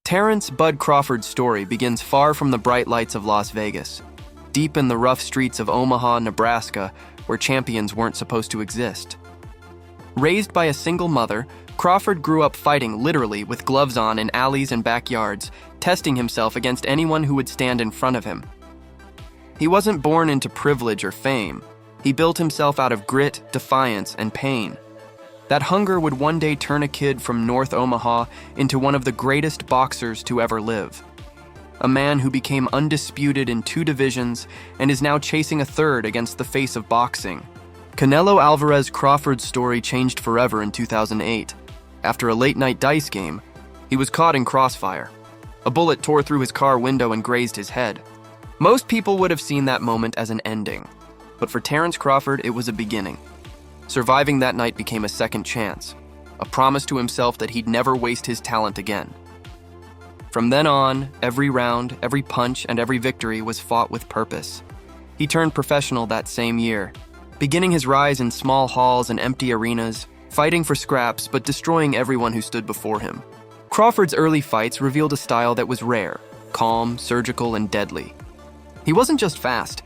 Terence Bud Crawford's story begins far from the bright lights of Las Vegas, deep in the rough streets of Omaha, Nebraska, where champions weren't supposed to exist. Raised by a single mother, Crawford grew up fighting literally with gloves on in alleys and backyards, testing himself against anyone who would stand in front of him. He wasn't born into privilege or fame. He built himself out of grit, defiance, and pain. That hunger would one day turn a kid from North Omaha into one of the greatest boxers to ever live. A man who became undisputed in 2 divisions and is now chasing a 3rd against the face of boxing. Canelo Alvarez Crawford's story changed forever in 2008. After a late-night dice game, he was caught in crossfire. A bullet tore through his car window and grazed his head. Most people would have seen that moment as an ending, but for Terence Crawford, it was a beginning. Surviving that night became a second chance, a promise to himself that he'd never waste his talent again. From then on, every round, every punch, and every victory was fought with purpose. He turned professional that same year, beginning his rise in small halls and empty arenas, fighting for scraps but destroying everyone who stood before him. Crawford's early fights revealed a style that was rare, calm, surgical, and deadly. He wasn't just fast,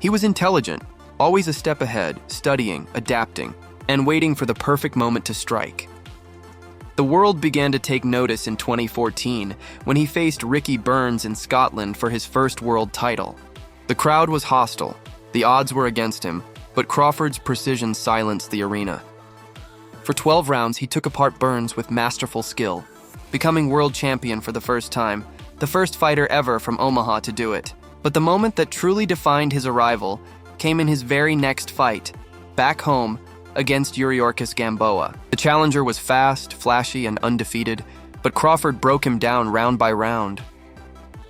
he was intelligent, always a step ahead, studying, adapting, and waiting for the perfect moment to strike. The world began to take notice in 2014 when he faced Ricky Burns in Scotland for his first world title. The crowd was hostile, the odds were against him, but Crawford's precision silenced the arena. For 12 rounds, he took apart Burns with masterful skill, becoming world champion for the first time, the first fighter ever from Omaha to do it. But the moment that truly defined his arrival came in his very next fight, back home against Yuriorkis Gamboa. The challenger was fast, flashy, and undefeated, but Crawford broke him down round by round.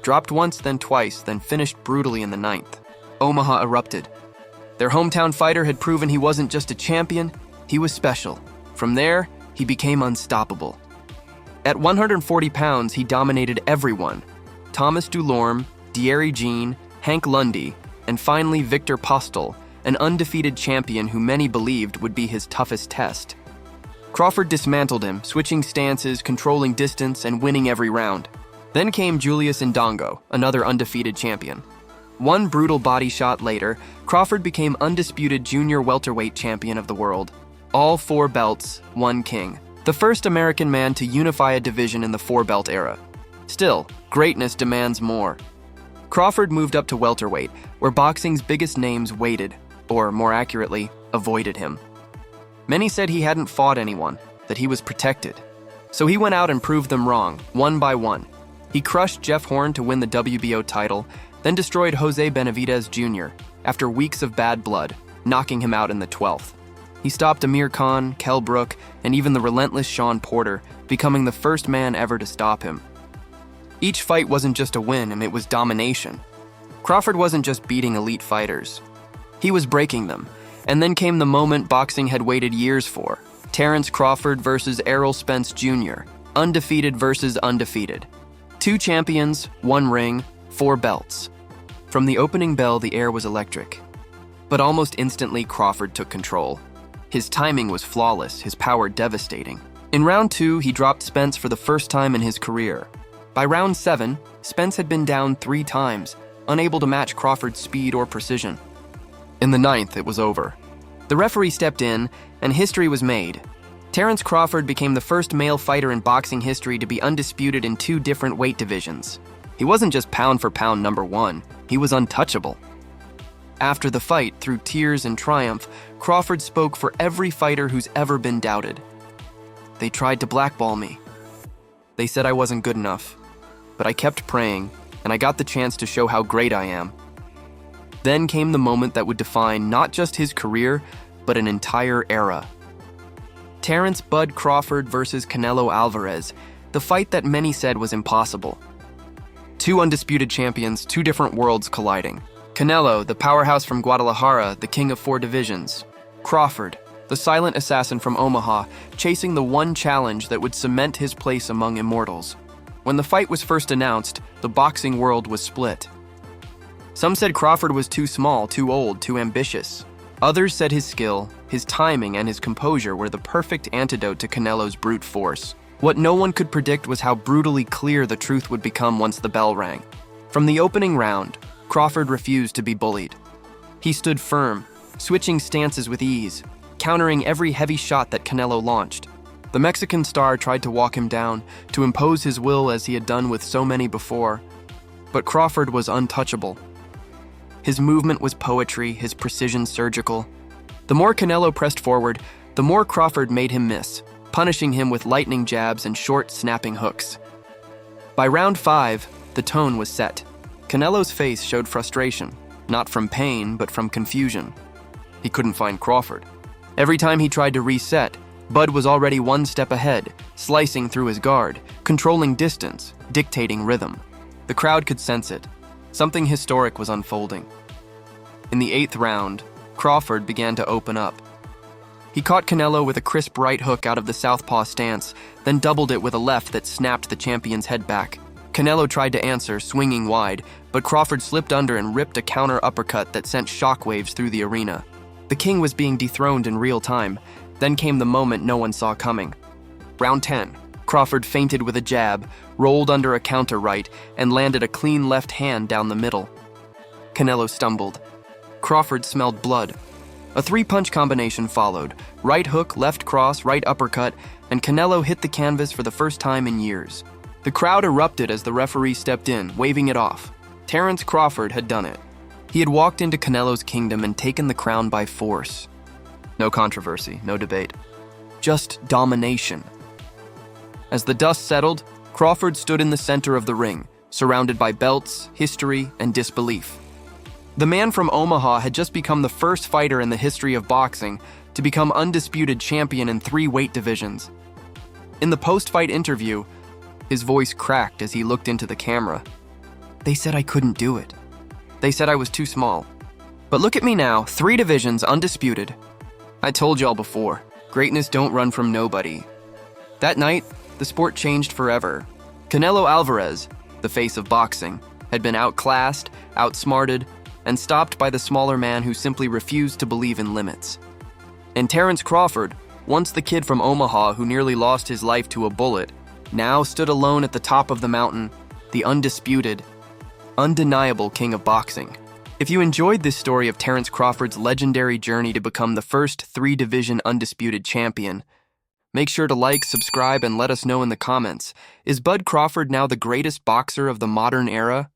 Dropped once, then twice, then finished brutally in the 9th. Omaha erupted. Their hometown fighter had proven he wasn't just a champion, he was special. From there, he became unstoppable. At 140 pounds, he dominated everyone. Thomas Dulorme, Thierry Jean, Hank Lundy, and finally Victor Postol, an undefeated champion who many believed would be his toughest test. Crawford dismantled him, switching stances, controlling distance, and winning every round. Then came Julius Indongo, another undefeated champion. One brutal body shot later, Crawford became undisputed junior welterweight champion of the world. All 4 belts, one king. The first American man to unify a division in the 4-belt era. Still, greatness demands more. Crawford moved up to welterweight, where boxing's biggest names waited, or more accurately, avoided him. Many said he hadn't fought anyone, that he was protected. So he went out and proved them wrong, one by one. He crushed Jeff Horn to win the WBO title, then destroyed Jose Benavidez Jr. after weeks of bad blood, knocking him out in the 12th. He stopped Amir Khan, Kell Brook, and even the relentless Sean Porter, becoming the first man ever to stop him. Each fight wasn't just a win, and it was domination. Crawford wasn't just beating elite fighters. He was breaking them. And then came the moment boxing had waited years for. Terence Crawford versus Errol Spence Jr., undefeated versus undefeated. 2 champions, 1 ring, 4 belts. From the opening bell, the air was electric. But almost instantly, Crawford took control. His timing was flawless, his power devastating. In round 2, he dropped Spence for the first time in his career. By round 7, Spence had been down 3 times, unable to match Crawford's speed or precision. In the 9th, it was over. The referee stepped in, and history was made. Terence Crawford became the first male fighter in boxing history to be undisputed in 2 different weight divisions. He wasn't just pound-for-pound number 1, he was untouchable. After the fight, through tears and triumph, Crawford spoke for every fighter who's ever been doubted. They tried to blackball me. They said I wasn't good enough. But I kept praying, and I got the chance to show how great I am. Then came the moment that would define not just his career, but an entire era. Terence Bud Crawford versus Canelo Alvarez, the fight that many said was impossible. 2 undisputed champions, 2 different worlds colliding. Canelo, the powerhouse from Guadalajara, the king of 4 divisions. Crawford, the silent assassin from Omaha, chasing the one challenge that would cement his place among immortals. When the fight was first announced, the boxing world was split. Some said Crawford was too small, too old, too ambitious. Others said his skill, his timing, and his composure were the perfect antidote to Canelo's brute force. What no one could predict was how brutally clear the truth would become once the bell rang. From the opening round, Crawford refused to be bullied. He stood firm, switching stances with ease, countering every heavy shot that Canelo launched. The Mexican star tried to walk him down, to impose his will as he had done with so many before. But Crawford was untouchable. His movement was poetry, his precision surgical. The more Canelo pressed forward, the more Crawford made him miss, punishing him with lightning jabs and short, snapping hooks. By round 5, the tone was set. Canelo's face showed frustration, not from pain, but from confusion. He couldn't find Crawford. Every time he tried to reset, Bud was already one step ahead, slicing through his guard, controlling distance, dictating rhythm. The crowd could sense it. Something historic was unfolding. In the 8th round, Crawford began to open up. He caught Canelo with a crisp right hook out of the southpaw stance, then doubled it with a left that snapped the champion's head back. Canelo tried to answer, swinging wide, but Crawford slipped under and ripped a counter uppercut that sent shockwaves through the arena. The king was being dethroned in real time. Then came the moment no one saw coming. Round 10. Crawford feinted with a jab, rolled under a counter right, and landed a clean left hand down the middle. Canelo stumbled. Crawford smelled blood. A 3-punch combination followed. Right hook, left cross, right uppercut, and Canelo hit the canvas for the first time in years. The crowd erupted as the referee stepped in, waving it off. Terence Crawford had done it. He had walked into Canelo's kingdom and taken the crown by force. No controversy, no debate. Just domination. As the dust settled, Crawford stood in the center of the ring, surrounded by belts, history, and disbelief. The man from Omaha had just become the first fighter in the history of boxing to become undisputed champion in 3 weight divisions. In the post-fight interview, his voice cracked as he looked into the camera. They said I couldn't do it. They said I was too small. But look at me now, 3 divisions undisputed. I told y'all before, greatness don't run from nobody. That night, the sport changed forever. Canelo Alvarez, the face of boxing, had been outclassed, outsmarted, and stopped by the smaller man who simply refused to believe in limits. And Terence Crawford, once the kid from Omaha who nearly lost his life to a bullet, now stood alone at the top of the mountain, the undisputed, undeniable king of boxing. If you enjoyed this story of Terence Crawford's legendary journey to become the first 3-division undisputed champion, make sure to like, subscribe, and let us know in the comments. Is Bud Crawford now the greatest boxer of the modern era?